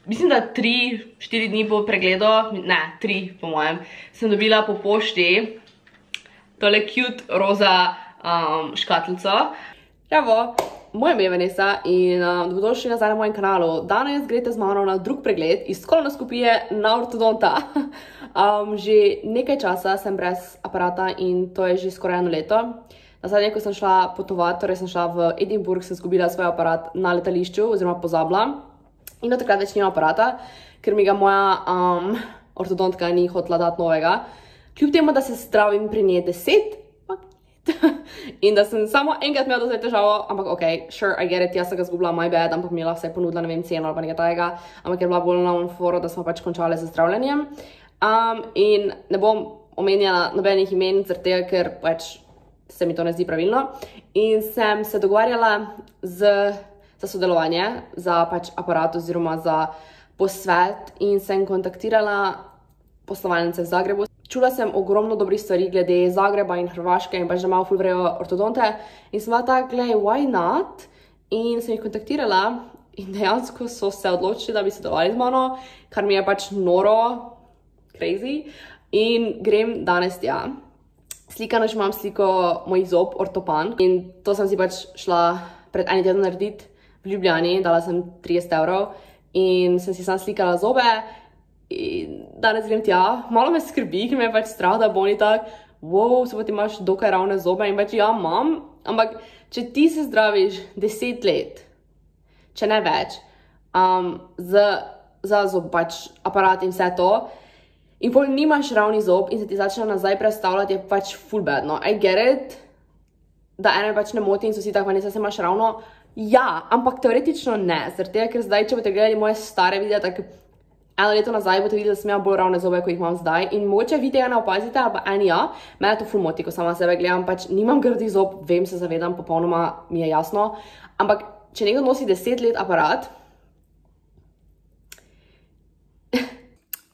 mislim, da 3-4 dni po pregledu, ne, 3 po mojem, sem dobila po pošti tole cute roza škatlico. Evo, moje ime je Vanessa in dobrodošli nazaj na mojem kanalu. Danes greste z mano na drug pregled iz kolonoskopije na ortodonta. Že nekaj časa sem brez aparata in to je že skoraj 1 leto. Nazadnje, ko sem šla potovati, torej sem šla v Edinburgh, sem izgubila svoj aparat na letališču oziroma pozabila. In od takrat več nimam aparata, ker mi ga moja ortodontka ni hotela dati novega. Kljub temu, da se zdravim pri njej 10 let in da sem samo enkrat imela do zdaj težavo, ampak ok, sure, I get it, jaz sem ga zgubila, my bad, ampak mi je vse ponudila, ne vem, ceno ali pa nekaj tajega, ampak je bila bolj na foru, da smo pač končali z zdravljenjem. In ne bom omenjala nobenih imen, zaradi tega, ker pač se mi to ne zdi pravilno. In sem se dogovarjala za sodelovanje, za pač aparat oziroma za posvet in sem kontaktirala poslovalnice v Zagrebu. Čula sem ogromno dobrih stvari glede Zagreba in Hrvaške in pač, da malo ful vrejo ortodonte. In sem bila tak, glej, why not? In sem jih kontaktirala in dejansko so se odločili, da bi sodelovali z mano, kar mi je pač noro, crazy. In grem danes tja. Slikano že imam sliko mojih zob, ortopan. In to sem si pač šla pred enim tednom narediti v Ljubljani, dala sem 30 € in sem si sam slikala zobe. In danes grem tja, malo me skrbi, ker me je pač strah, da bo oni tak, wow, so pa ti imaš dokaj ravne zobe in pač ja, imam, ampak če ti se zdraviš 10 let, če ne več, za zob pač aparat in vse to, in pol nimaš ravni zob in se ti začne nazaj predstavljati, je pač ful badno. I get it, da ene pač ne moti in so si tako, Vanessa, se imaš ravno, ja, ampak teoretično ne, zaradi tega, ker zdaj, če boste gledali moje stare videe, tako 1 leto nazaj boste videli, da sem imela bolj ravne zobe, kot jih imam zdaj. In mogoče vi tega ne opazite, ali pa eni ja, mene to ful moti, ko sama sebe gledam, pač nimam grdih zob, vem, se zavedam, popolnoma mi je jasno. Ampak, če nekdo nosi 10 let aparat,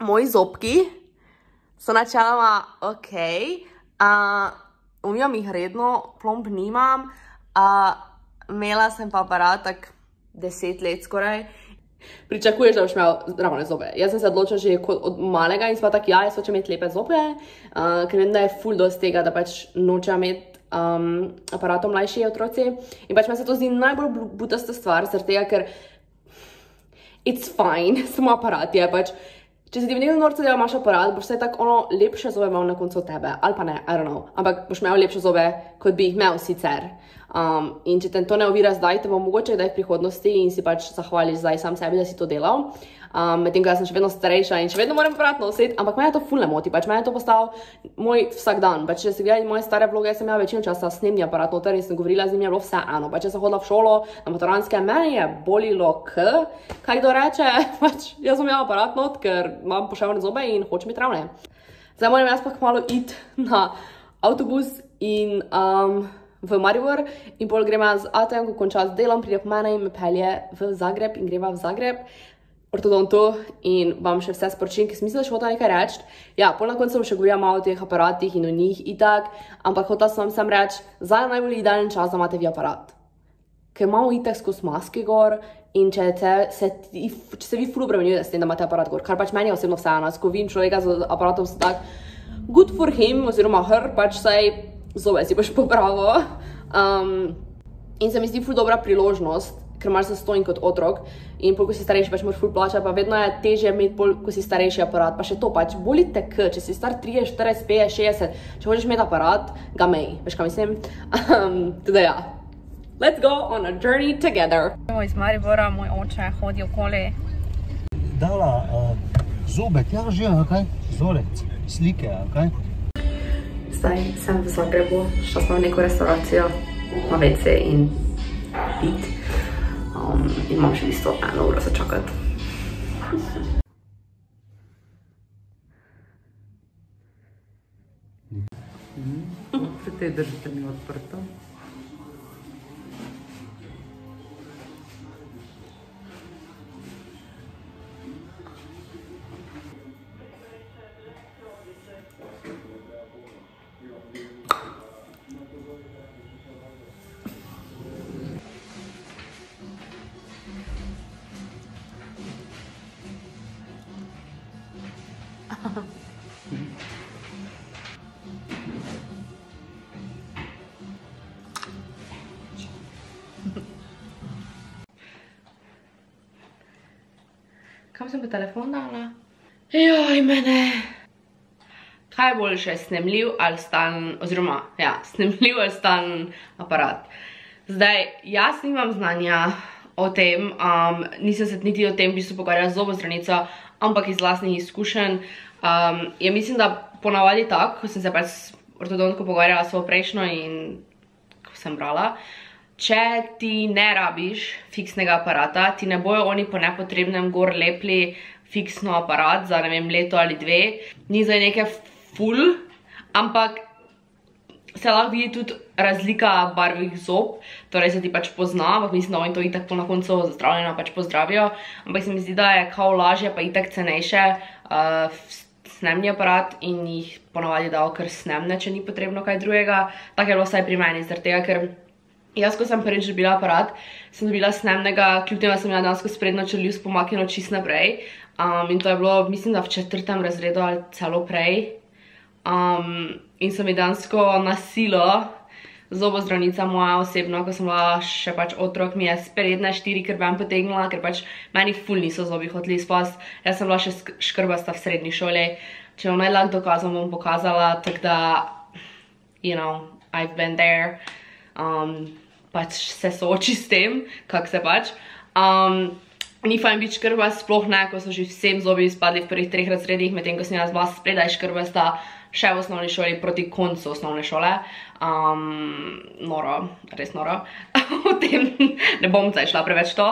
moji zobki so načeloma ok, umijam jih redno, plomb nimam, imela sem pa aparat tak 10 let skoraj. Pričakuješ, da boš imel ravne zobe. Jaz sem se odločila že od malega in sva tak, ja, jaz hočem imeti lepe zobe, ker vem, da je ful dosti tega, da pač nočem imeti aparatov mlajši otroci. In pač meni se to zdi najbolj butasta stvar, zaradi tega, ker it's fine, samo aparat je pač. Če se ti v nekaj norca dela imaš aparat, boš vsaj tako ono lepše zobe imel na koncu od tebe, ali pa ne, I don't know, ampak boš imel lepše zobe, kot bi jih imel sicer. In če te to ne ovira zdaj, te bo mogoče kdaj v prihodnosti in si pač zahvališ zdaj sam sebi, da si to delal. Medtem, ko jaz sem še vedno starejša in še vedno moram aparat nositi, ampak mene to ful ne moti, pač mene to postal moj vsak dan. Pač, če ste gledali moje stare vloge, sem imela večino časa snemni aparat noter in sem govorila z njim, je bilo vse eno. Pač, če sem hodila v šolo, na maturanske, mene je bolilo kaj kdo reče, pač jaz sem imela aparat not, ker imam poševne zobe in hočem biti ravne. Zdaj moram jaz pa kmalu iti na avtobus in v Maribor in pol grema z Atem, ko konča z delom, pride po mene in me pelje v Zagreb in greva v Zagreb ortodontu in vam še vse sporočim, ki sem mislila, da še hotela nekaj reči. Ja, pol na koncu še govorila malo o teh aparatih in o njih itak, ampak hotela sem vam sam reči, zdaj je najbolj idealen čas, da imate vi aparat. Ker imamo itak skozi maske gor in če se vi ful obremenjujete s tem, da imate aparat gor, kar pač meni je osebno vseeno, ko vidim človeka z aparatom, sem tak, good for him, oziroma her, pač saj zobe si boš popravil. In se mi zdi ful dobra priložnost, ker imaš zastonj kot otrok in pol, ko si starejši, pač moraš ful plačati, pa vedno je težje imeti pol, ko si starejši aparat, pa še to pač, boli te če si star 30, 40, 50, 60, če hočeš imeti aparat, ga mej, veš kaj mislim? Tudi ja. Let's go on a journey together. Iz Maribora moj oče hodi okoli. Dala zobe, tja že, kaj? Vzorec, slike, kaj? Zdaj sem v Zagrebu, šla sem v neko restauracijo na WC in pit. In imam še isto 1 uro za čakati. Pri tej držite mi odprto. Kam sem pa telefon dala? Joj, mene. Kaj je boljše, snemljiv ali stalen, oziroma, ja, snemljiv ali stalen aparat? Zdaj, jaz nimam znanja o tem, nisem se niti o tem v bistvu pogovarjala z zobozdravnico, ampak iz vlastnih izkušenj. Ja, mislim, da ponavadi tako, ko sem se pač s ortodontko pogovarjala svojo prejšnjo in ko sem brala, če ti ne rabiš fiksnega aparata, ti ne bojo oni po nepotrebnem gor lepli fiksno aparat za, ne vem, leto ali dve. Ni zdaj neke ful, ampak se lahko vidi tudi razlika barvih zob, torej se ti pač pozna, ampak mislim, da oni to itak po na koncu zdravljena pač pozdravijo, ampak se mi zdi, da je kao lažje pa itak cenejše snemni aparat in jih ponavadi dal kar snemne, če ni potrebno kaj drugega. Tako je bilo vsaj pri meni, zaradi tega, ker jaz, ko sem prvič dobila aparat, sem dobila snemnega, kljub temu, da sem imela dejansko sprednjo čeljust pomaknjeno čist naprej. In to je bilo, mislim, da v 4. razredu ali celo prej. In sem mi dejansko na silo, zobozdravnica moja osebno, ko sem bila še pač otrok, mi je sprednje 4 krben potegnila, ker pač meni ful niso zobi hoteli spast. Jaz sem bila še škrbasta v srednji šoli. Če vam najlak dokazom, bom pokazala, tako da, you know, I've been there. Pač se sooči s tem, kak se pač. Ni fajn biti škrbast, sploh ne, ko so že vsem zobi izpadli v prvih 3 razredih, medtem ko sem jaz bila spredaj škrbasta še v osnovni šoli proti koncu osnovne šole. Noro, res noro. O tem ne bom zdaj šla preveč to.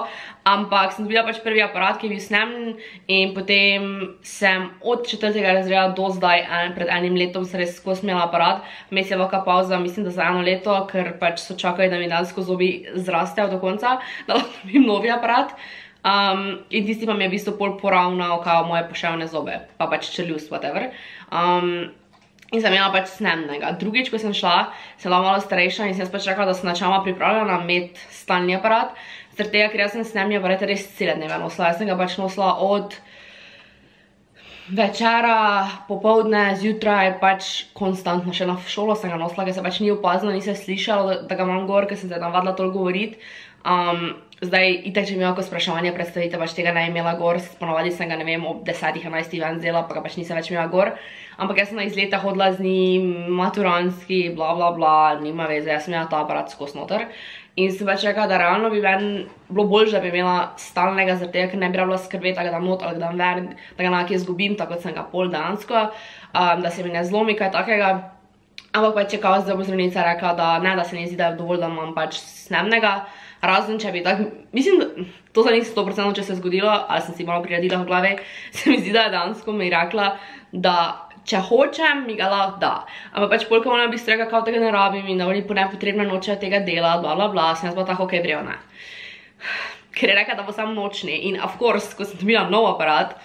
Ampak sem dobila pač prvi aparat, ki je bil snemen, in potem sem od 4. razreda do zdaj, pred enim letom, sem res skozi imela aparat. Vmes je velika pauza, mislim, da za 1 leto, ker pač so čakali, da mi dejansko zobi zrastejo do konca, da lahko dobim novi aparat. In tisti pa mi je v bistvu pol poravnal kao moje poševne zobe, pa pač čeljust, whatever. In sem imela pač snemnega. Drugič, ko sem šla, sem bila malo starejša in sem pač rekla, da sem načeloma pripravljena imeti stalni aparat. Zaradi tega, ker jaz sem snemni aparat res cele dneve nosila. Jaz sem ga pač nosila od večera, popoldne, zjutraj, pač konstantno. Še na šolo sem ga nosila, ker se pač ni opazila, nisem slišala, da ga imam gor, ker sem se navadila toliko govoriti. Zdaj, itak, če mi imela ko spraševanje predstavite, pač tega ne imela gor, ponovadi sem ga, ne vem, ob 10-11 ven vzela, pa ga pač nisem več imela gor. Ampak jaz sem na izleta hodila z njim, maturanski, bla bla bla, nima veze, jaz sem imela ta aparat skozi noter. In sem pač rekla, da realno bi meni bilo boljše, da bi imela stalnega, zaradi tega, ker ne bi rabila skrbeti, da ga dam not ali ga dam ven, da ga nekje izgubim, tako kot sem ga pol dejansko, da se mi ne zlomi kaj takega. Ampak pač je kao zobozdravnica rekla, da ne, da se ne zdi, da je dovolj, da imam pač snemnega. Razen, če bi tako, mislim, da to za njih 100%, če se je zgodilo, ali sem si malo priredila v glavi, se mi zdi, da je dejansko mi rekla, da če hočem, mi ga lahko da. Ampak pač polka ona bi se rekla, kao tega ne rabim in da oni po nepotrebne noče tega dela, bla bla bla, sem jaz bila tako, ok, vrejo, ne. Ker je rekla, da bo sam nočni in of course, ko sem dobila nov aparat,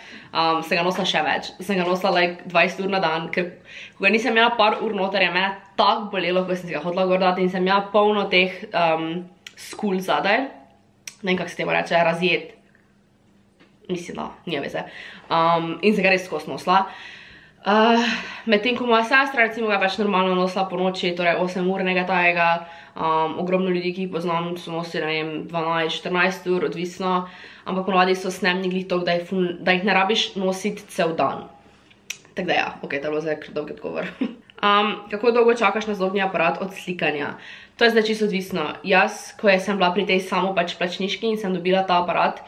sem ga nosila še več. Sem ga nosila like 20 ur na dan, ker ko ga nisem imela par ur noter, je mene tako bolelo, ko sem si ga hodila gor dati in sem imela polno teh skul zadaj, ne vem, kak se temu reče, razjed. Mislim, da, nije veze. In sem ga res skozi nosila. Medtem ko moja sestra, recimo, ga pač normalno nosila po noči, torej 8-urnega tajega. Ogromno ljudi, ki jih poznam, so nosili, ne vem, 12-14 ur, odvisno. Ampak ponovadi so snemni glih toliko, da jih ne rabiš nositi cel dan. Tako da ja, ok, to je bilo zdaj dolg odgovor. Kako dolgo čakaš na zobni aparat od slikanja? To je zdaj čisto odvisno. Jaz, ko sem bila pri tej samo pač plačniški in sem dobila ta aparat,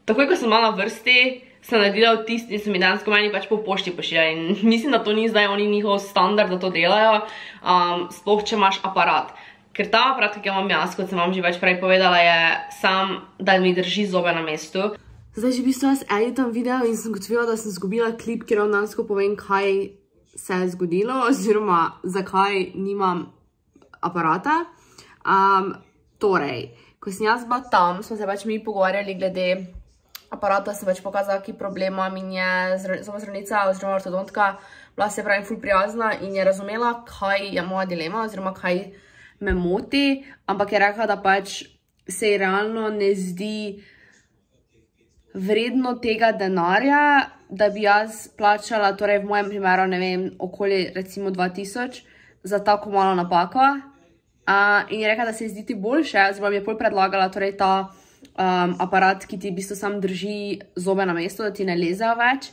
takoj, ko sem bila na vrsti, sem naredila vtis in so mi dejansko meni pač po pošti pošiljali. In mislim, da to ni zdaj oni njihov standard, da to delajo, sploh če imaš aparat. Ker ta aparat, ki ga imam jaz, kot sem vam že več prej povedala, je sam, da mi drži zobe na mestu. Zdaj že v bistvu jaz editam video in sem gotovila, da sem zgubila klip, kjer vam dejansko povem, kaj se je zgodilo, oziroma zakaj nimam aparata. Torej, ko sem jaz bila tam, smo se pač mi pogovarjali glede aparata, sem pač pokazala, ki problema in je zobozdravnica oziroma ortodontka bila, se pravi, ful prijazna in je razumela, kaj je moja dilema oziroma kaj me moti, ampak je rekla, da pač se ji realno ne zdi vredno tega denarja, da bi jaz plačala, torej v mojem primeru, ne vem, okoli recimo 2000 za tako malo napako. In je rekla, da se ji zdi ti boljše, oziroma mi je pol predlagala torej ta aparat, ki ti v bistvu sam drži zobe na mestu, da ti ne lezejo več.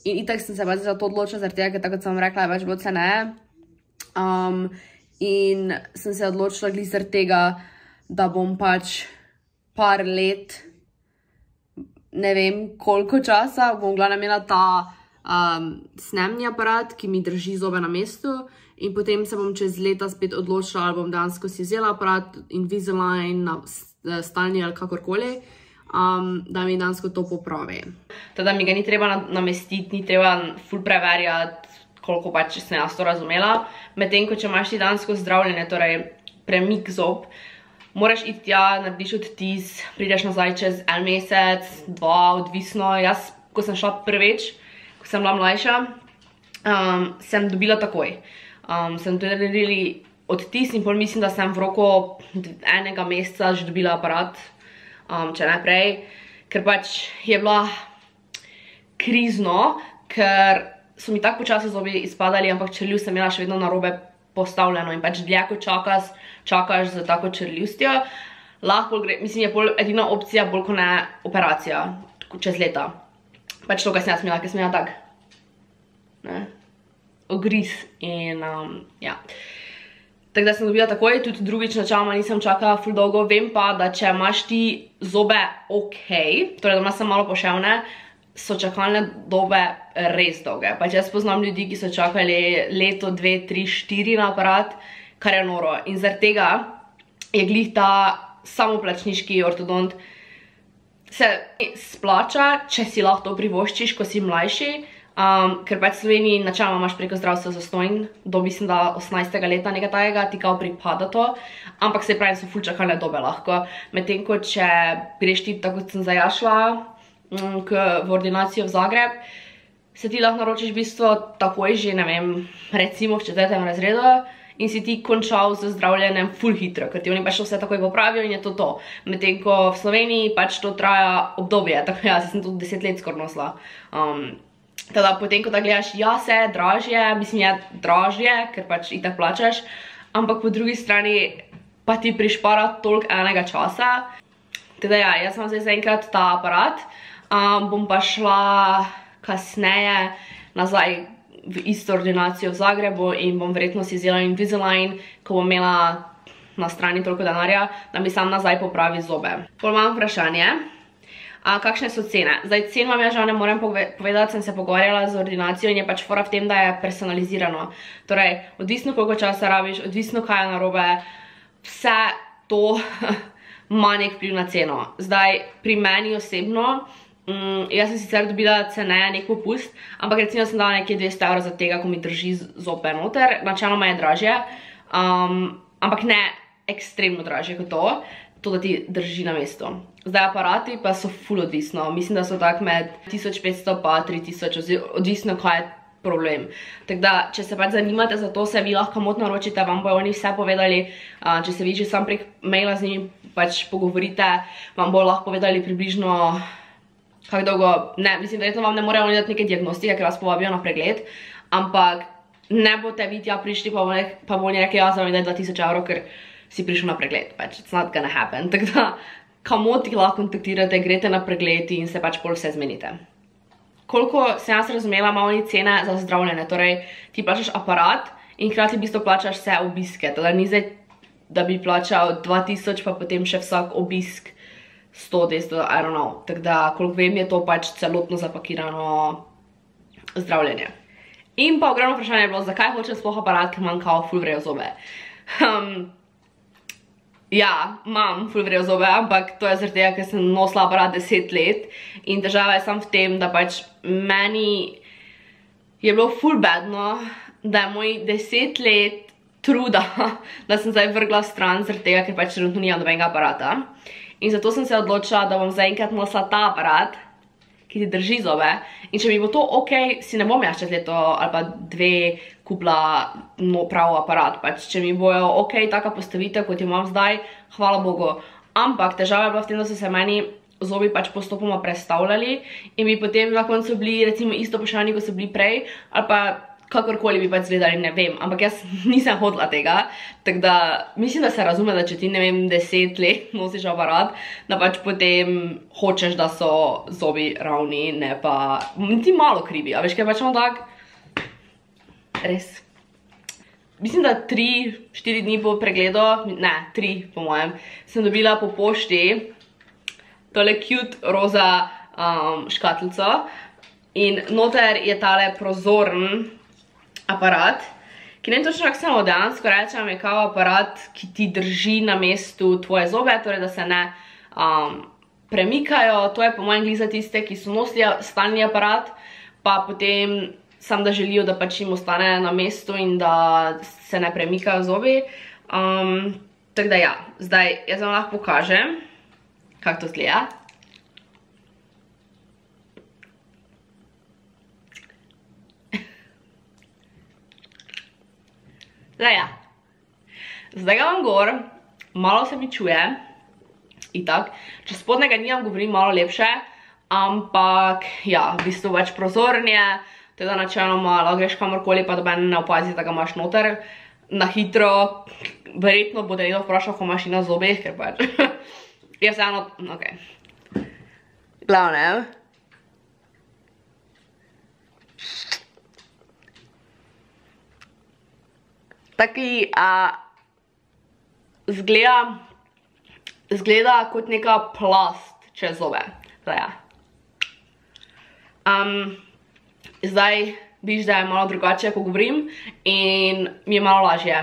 In itak sem se pač za to odločila, zaradi tega, ker tako kot sem rekla, je več bilo ceneje. In sem se odločila glih zaradi tega, da bom pač par let, ne vem koliko časa, bom glavno imela ta snemni aparat, ki mi drži zobe na mestu, in potem se bom čez leta spet odločila, ali bom dejansko si vzela aparat Invisalign na stalni ali kakorkoli, da mi dejansko to popravi. Teda mi ga ni treba namestiti, ni treba ful preverjati, koliko pač sem jaz to razumela. Medtem, ko če imaš ti dejansko zdravljenje, torej premik zob, moraš iti tja, narediš odtis, prideš nazaj čez en mesec, 2, odvisno. Jaz, ko sem šla prvič, ko sem bila mlajša, sem dobila takoj. Sem tudi naredili odtis in pol mislim, da sem v roku enega meseca že dobila aparat, če ne prej, ker pač je bila krizno, ker so mi tako počasi zobi izpadali, ampak črljiv sem imela še vedno narobe postavljeno in pač dlje, ko čakaš za tako črljivstjo, lahko gre, mislim, je pol edina opcija, bolj kot ne operacija, čez leta. Pač to, kaj sem jaz imela, ker sem imela tak, ne, ogriz in, ja. Tako da sem dobila takoj, tudi drugič načeloma nisem čakala ful dolgo, vem pa, da če imaš ti zobe okej, torej da imaš sem malo poševne, so čakalne dobe res dolge. Pač jaz poznam ljudi, ki so čakali leto, 2, 3, 4 na aparat, kar je noro. In zaradi tega je glih ta samoplačniški ortodont se splača, če si lahko to privoščiš, ko si mlajši, ker pač v Sloveniji načeloma imaš preko zdravstva zastonj, do mislim, da 18. leta nekaj tajega, ti kao pripada to, ampak se pravi, so ful čakalne dobe lahko. Medtem ko če greš ti, tako kot sem zdaj šla, v ordinacijo v Zagreb, se ti lahko naročiš v bistvu takoj že, ne vem, recimo v 4. razredu in si ti končal z zdravljenjem ful hitro, ker ti oni pač vse takoj popravijo in je to to. Medtem ko v Sloveniji pač to traja obdobje, tako jaz sem tudi 10 let skoro nosila. Teda potem, ko da gledaš, ja se, dražje, mislim je dražje, ker pač itak plačaš, ampak po drugi strani pa ti prišpara toliko enega časa. Teda ja, jaz imam zdaj zaenkrat ta aparat, bom pa šla kasneje nazaj v isto ordinacijo v Zagrebu in bom verjetno si vzela Invisalign, ko bom imela na strani toliko denarja, da mi sam nazaj popravi zobe. Pol imam vprašanje, kakšne so cene? Zdaj, cen vam ja žal ne morem povedati, sem se pogovarjala z ordinacijo in je pač fora v tem, da je personalizirano. Torej, odvisno koliko časa rabiš, odvisno kaj je narobe, vse to ima nek vpliv na ceno. Zdaj, pri meni osebno, jaz sem sicer dobila ceneje nek popust, ampak recimo sem dala nekje 200 € za tega, ko mi drži zobe noter, načeloma je dražje, ampak ne ekstremno dražje kot to, da ti drži na mestu. Zdaj, aparati pa so ful odvisno, mislim, da so tak med 1500 pa 3000, odvisno kaj je problem. Tako da, če se pač zanimate za to, se vi lahko kamot naročite, vam bojo oni vse povedali, če se vi že sam prek maila z njimi pač pogovorite, vam bojo lahko povedali približno kako dolgo, ne, mislim, verjetno vam ne morejo oni dati neke diagnostike, ker vas povabijo na pregled, ampak ne boste vi tja prišli, pa bo oni rekli, ja, za vam daj 2000 €, ker si prišel na pregled, pač, it's not gonna happen. Tako da, kamot jih lahko kontaktirate, grete na pregled in se pač pol vse zmenite. Koliko sem jaz razumela, ima oni cene za zdravljenje, torej ti plačaš aparat in hkrati v bistvu plačaš vse obiske, teda ni zdaj, da bi plačal 2000, pa potem še vsak obisk 100, 200, I don't know. Tako da, koliko vem, je to pač celotno zapakirano zdravljenje. In pa ogromno vprašanje je bilo, zakaj hočem sploh aparat, ker imam kao ful vrejo zobe. Ja, imam ful vrejo zobe, ampak to je zaradi tega, ker sem nosila aparat 10 let in težava je samo v tem, da pač meni je bilo ful bedno, da je moj 10 let truda, da sem zdaj vrgla stran zaradi tega, ker pač trenutno nimam nobenega aparata. In zato sem se odločila, da bom zaenkrat nosila ta aparat, ki ti drži zobe. In če mi bo to ok, si ne bom jaz čez leto ali pa 2 kupila prav aparat. Pač, če mi bojo ok, taka postavitev, kot jo imam zdaj, hvala Bogu. Ampak težava je bila v tem, da so se meni zobi pač postopoma prestavljali in bi potem na koncu bili recimo isto pošaljni, kot so bili prej, ali pa kakorkoli bi pač izgledali, ne vem, ampak jaz nisem hodila tega, tako da mislim, da se razume, da če ti, ne vem, 10 let nosiš aparat, da pač potem hočeš, da so zobi ravni, ne pa niti malo krivi, a veš, kaj pač tak, res. Mislim, da 3-4 dni po pregledu, ne, 3 po mojem, sem dobila po pošti tole cute roza škatlico in noter je tale prozorn aparat, ki ne točno kako se mu dejansko rečem, je kao aparat, ki ti drži na mestu tvoje zobe, torej da se ne premikajo. To je po mojem glih za tiste, ki so nosili stalni aparat, pa potem sam da želijo, da pač jim ostane na mestu in da se ne premikajo zobi. Tako da ja, zdaj jaz vam lahko pokažem, kako to zgleda. Zdaj ja, zdaj ga vam gor, malo se mi čuje, itak, če spodnega nimam, govorim malo lepše, ampak ja, v bistvu več prozorn je, teda načeloma lahko greš kamorkoli, pa doben ne opazi, da ga imaš noter, na hitro, verjetno bo nekdo vprašal, ko imaš na zobeh, ker pač, jaz eno, okej. Glavnem. Taki zgleda kot neka plast čez zobe. Zdaj vidiš, da je malo drugače, ko govorim in mi je malo lažje.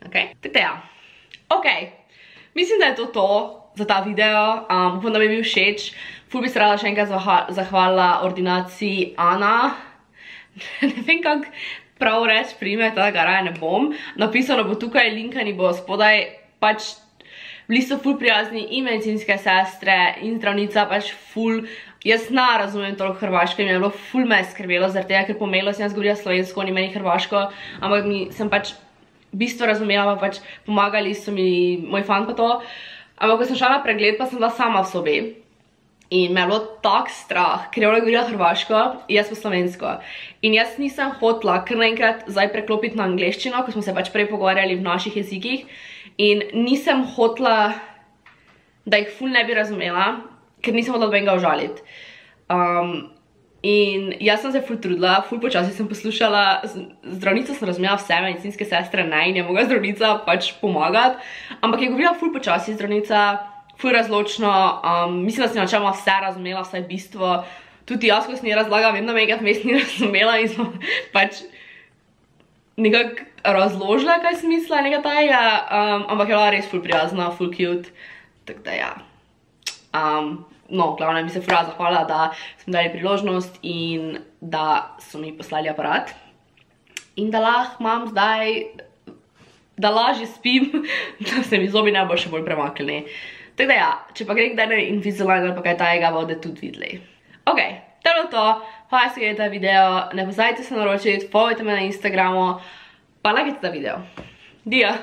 Tako da ja. Ok, mislim, da je to za ta video. Upam, da mi je bil všeč. Ful bi se rada še enkrat zahvalila ordinaciji Ana. Ne vem, kako prav reči prime, tega raje ne bom. Napisano bo tukaj, linkani bo spodaj, pač bili so ful prijazni in medicinske sestre in zdravnica, pač ful. Jaz ne razumem toliko hrvaško in mi je bilo ful me skrbelo, zaradi tega, ker po mailu sem jaz govorila slovensko, oni meni hrvaško, ampak sem pač bistvo razumela, pa pač pomagali so mi moj fant pa to. Ampak ko sem šla na pregled, pa sem bila sama v sobi. In me je bilo tak strah, ker je ona govorila hrvaško, jaz pa slovensko. In jaz nisem hotela kar naenkrat zdaj preklopiti na angleščino, ko smo se pač prej pogovarjali v naših jezikih. In nisem hotela, da jih ful ne bi razumela, ker nisem hotela dobenega užaliti. In jaz sem se ful trudila, ful počasi sem poslušala, zdravnica sem razumela vse, medicinske sestre ne, in je mogla zdravnica pač pomagati. Ampak je govorila ful počasi zdravnica, ful razločno, mislim, da sem načeloma vse razumela, vsaj bistvo. Tudi jaz, ko sem ji razlagala, vem, da me enkrat vmes ni razumela in smo pač nekako razložila, kaj sem mislila, nekaj tajega, ampak je bila res ful prijazna, ful cute, tako da ja. No, glavno bi se ful rada zahvalila, da smo dali priložnost in da so mi poslali aparat. In da lahko imam zdaj, da lažje spim, da se mi zobi ne bo še bolj premaknili. Tako da ja, če pa gre kdaj na Invisalign ali pa kaj tajega, bodo tudi videli. Ok, to je bilo to. Hvala, da ste gledali ta video. Ne pozabite se naročiti, followajte me na Instagramu, pa lajkajte ta video. Dio!